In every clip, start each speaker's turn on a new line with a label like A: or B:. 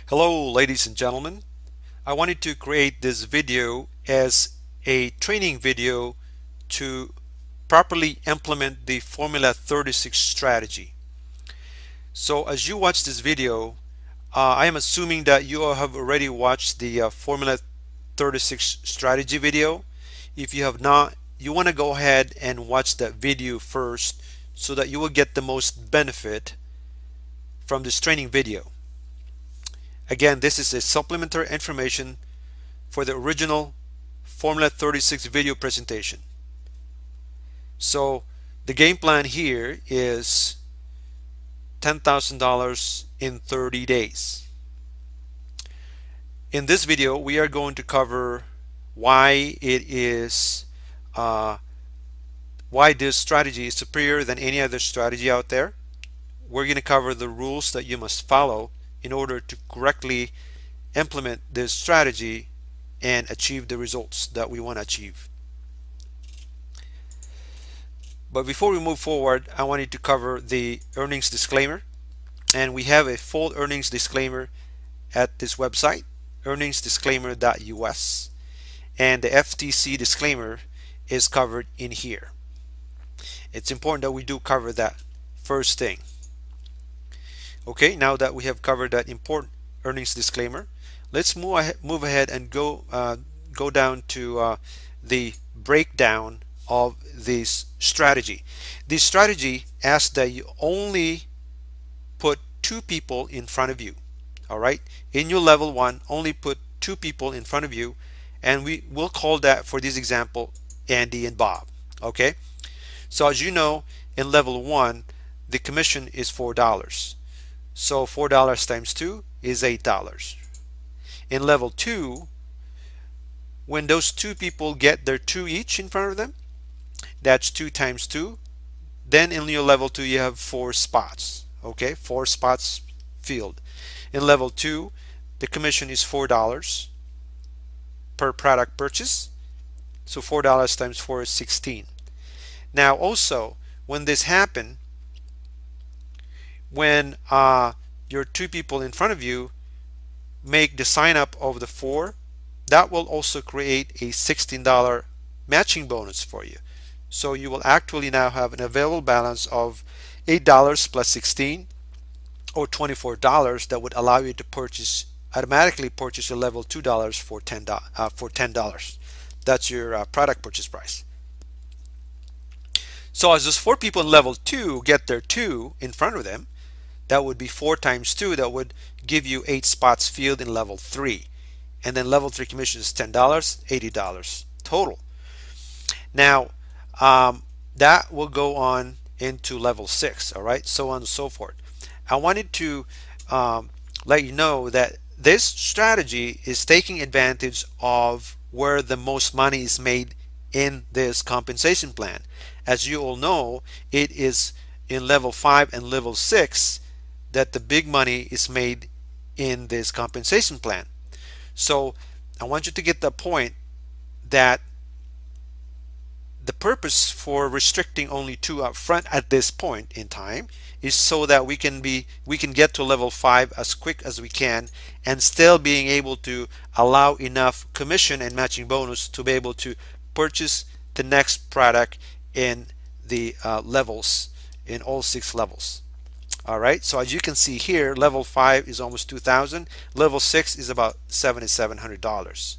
A: Hello ladies and gentlemen. I wanted to create this video as a training video to properly implement the Formula 36 strategy. So as you watch this video, I am assuming that you have already watched the Formula 36 strategy video. If you have not, you want to go ahead and watch that video first so that you will get the most benefit from this training video. Again, this is a supplementary information for the original Formula 36 video presentation. So the game plan here is $10,000 in 30 days. In this video, we are going to cover why this strategy is superior than any other strategy out there. We're going to cover the rules that you must follow in order to correctly implement this strategy and achieve the results that we want to achieve. But before we move forward, I wanted to cover the earnings disclaimer, and we have a full earnings disclaimer at this website, earningsdisclaimer.us, and the FTC disclaimer is covered in here. It's important that we do cover that first thing. Okay, now that we have covered that important earnings disclaimer, let's move ahead and go down to the breakdown of this strategy. This strategy asks that you only put two people in front of you. All right, in your level 1, only put two people in front of you, and we will call that, for this example, Andy and Bob. Okay, so as you know, in level 1, the commission is $4. So $4 times 2 is $8. In level 2, when those two people get their 2 each in front of them, that's 2 times 2. Then in your level 2, you have 4 spots. Okay, 4 spots filled. In level 2, the commission is $4 per product purchase. So $4 times 4 is 16. Now also, when this happens, when your two people in front of you make the sign up of the 4, that will also create a $16 matching bonus for you. So you will actually now have an available balance of $8 plus 16, or $24, that would allow you to automatically purchase your level $2 for $10. That's your product purchase price. So as those 4 people in level 2 get their 2 in front of them, that would be 4 times 2. That would give you 8 spots filled in level 3. And then level 3 commission is $10, $80 total. Now, that will go on into level 6, all right, so on and so forth. I wanted to let you know that this strategy is taking advantage of where the most money is made in this compensation plan. As you all know, it is in level 5 and level 6 that the big money is made in this compensation plan. So I want you to get the point that the purpose for restricting only 2 up front at this point in time is so that we can get to level 5 as quick as we can, and still being able to allow enough commission and matching bonus to be able to purchase the next product in the levels, in all 6 levels. All right, so as you can see here, level 5 is almost $2,000. Level 6 is about $7,700.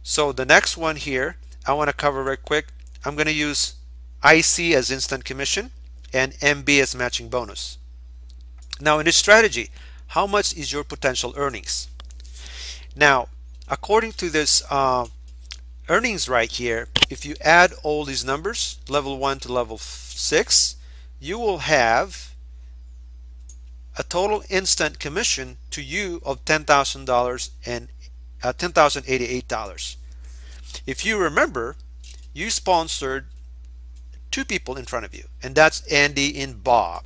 A: So the next one here I want to cover very quick. I'm going to use IC as instant commission and MB as matching bonus. Now in this strategy, how much is your potential earnings? Now, according to this earnings right here, if you add all these numbers, level 1 to level 6, you will have a total instant commission to you of $10,000 and $10,088. If you remember, you sponsored 2 people in front of you, and that's Andy and Bob.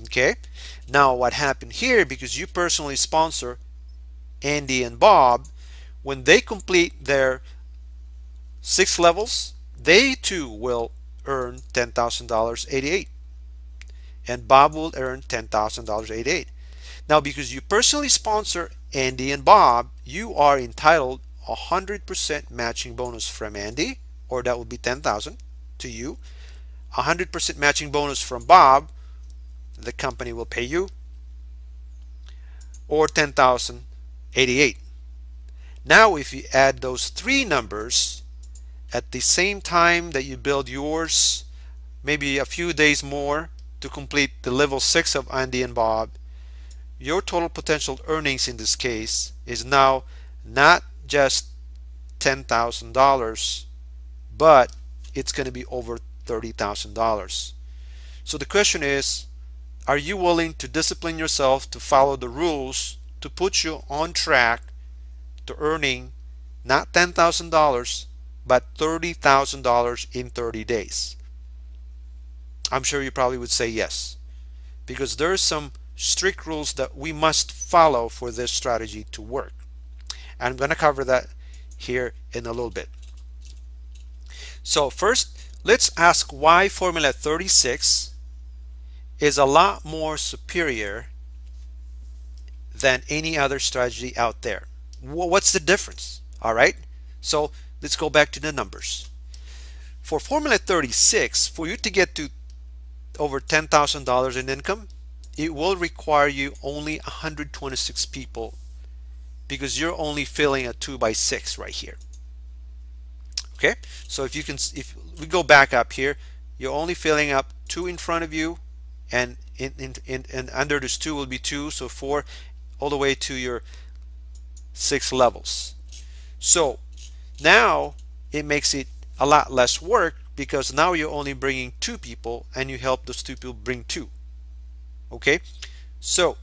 A: Okay, now what happened here, because you personally sponsor Andy and Bob, when they complete their 6 levels, they too will earn $10,088, and Bob will earn $10,088. Now, because you personally sponsor Andy and Bob, you are entitled 100% matching bonus from Andy, or that would be 10,000 to you. 100% matching bonus from Bob, the company will pay you, or 10,088. Now, if you add those three numbers at the same time that you build yours, maybe a few days more to complete the level 6 of Andy and Bob, your total potential earnings in this case is now not just $10,000, but it's going to be over $30,000. So the question is, are you willing to discipline yourself to follow the rules to put you on track to earning not $10,000 but $30,000 in 30 days? I'm sure you probably would say yes, because there are some strict rules that we must follow for this strategy to work. And I'm going to cover that here in a little bit. So first, let's ask why Formula 36 is a lot more superior than any other strategy out there. What's the difference? All right, so let's go back to the numbers. For Formula 36, for you to get to over $10,000 in income, it will require you only 126 people, because you're only filling a 2x6 right here. Okay, so if we go back up here, you're only filling up 2 in front of you, and in under this 2 will be 2, so 4 all the way to your 6 levels. So now it makes it a lot less work, because now you're only bringing 2 people and you help those 2 people bring 2. Okay, so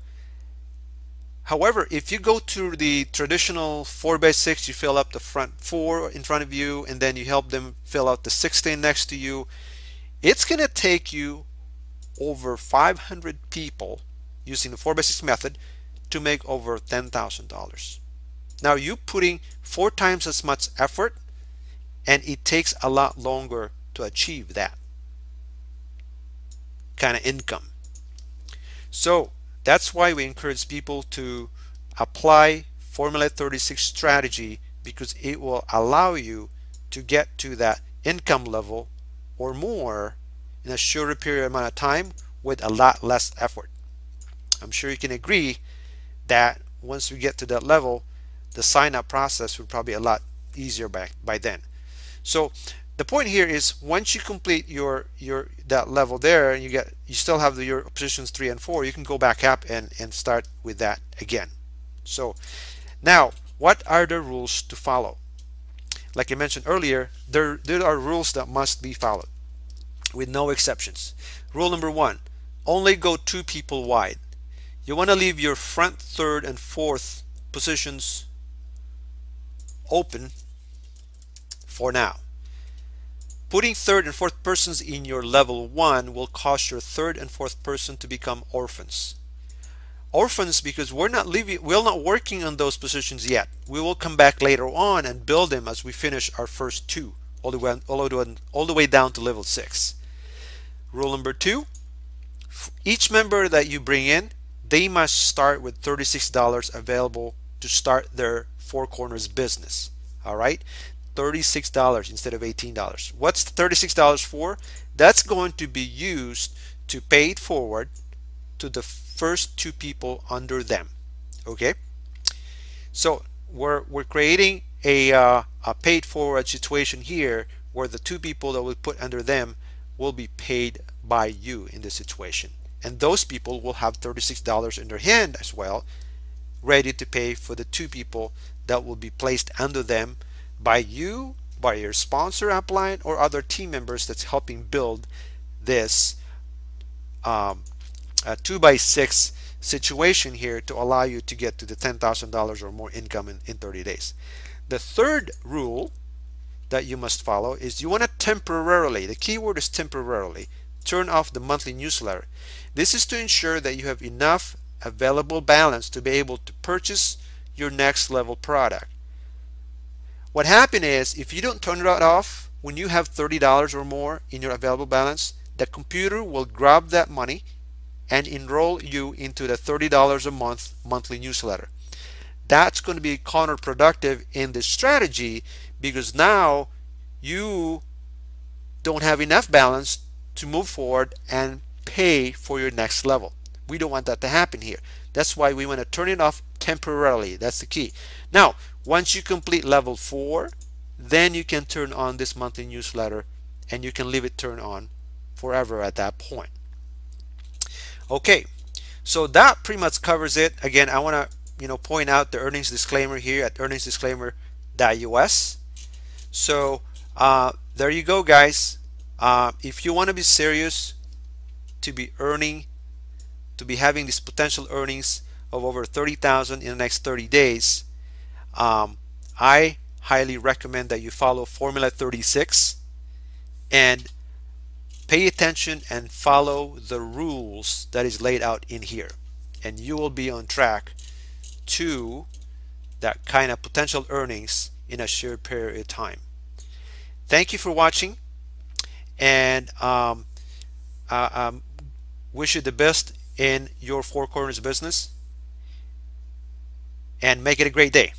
A: however, if you go to the traditional 4x6, you fill up the front 4 in front of you and then you help them fill out the 16 next to you, it's going to take you over 500 people using the 4x6 method to make over $10,000. Now you're putting 4 times as much effort, and it takes a lot longer to achieve that kind of income. So that's why we encourage people to apply Formula 36 strategy, because it will allow you to get to that income level or more in a shorter period amount of time with a lot less effort. I'm sure you can agree that once we get to that level, the sign-up process will probably be a lot easier by then. So the point here is, once you complete your that level there, and you still have your positions 3 and 4, you can go back up and start with that again. So now, what are the rules to follow? Like I mentioned earlier, there are rules that must be followed with no exceptions. Rule number 1, only go 2 people wide. You want to leave your front 3rd and 4th positions open for now. Putting 3rd and 4th persons in your level 1 will cause your 3rd and 4th person to become orphans. Orphans because we're not working on those positions yet. We will come back later on and build them as we finish our first 2 all the way down to level 6. Rule number 2, each member that you bring in, they must start with $36 available to start their 4Corners business. All right, $36 instead of $18. What's the $36 for? That's going to be used to pay it forward to the first 2 people under them. Okay, so we're creating a paid forward situation here, where the 2 people that we put under them will be paid by you in this situation, and those people will have $36 in their hand as well, ready to pay for the 2 people that will be placed under them by you, by your sponsor upline, or other team members that's helping build this 2x6 situation here to allow you to get to the $10,000 or more income in 30 days. The third rule that you must follow is you want to temporarily, the key word is temporarily, turn off the monthly newsletter. This is to ensure that you have enough available balance to be able to purchase your next level product. What happens is, if you don't turn it off when you have $30 or more in your available balance, the computer will grab that money and enroll you into the $30 a month monthly newsletter. That's going to be counterproductive in this strategy, because now you don't have enough balance to move forward and pay for your next level. We don't want that to happen here. That's why we want to turn it off temporarily. That's the key. Now, once you complete level 4, then you can turn on this monthly newsletter, and you can leave it turned on forever at that point. Okay, so that pretty much covers it. Again, I want to point out the earnings disclaimer here at earningsdisclaimer.us. So there you go, guys. If you want to be serious to be having this potential earnings of over 30,000 in the next 30 days, I highly recommend that you follow Formula 36 and pay attention and follow the rules that is laid out in here, and you will be on track to that kind of potential earnings in a short period of time. Thank you for watching, and wish you the best in your 4 Corners business, and make it a great day.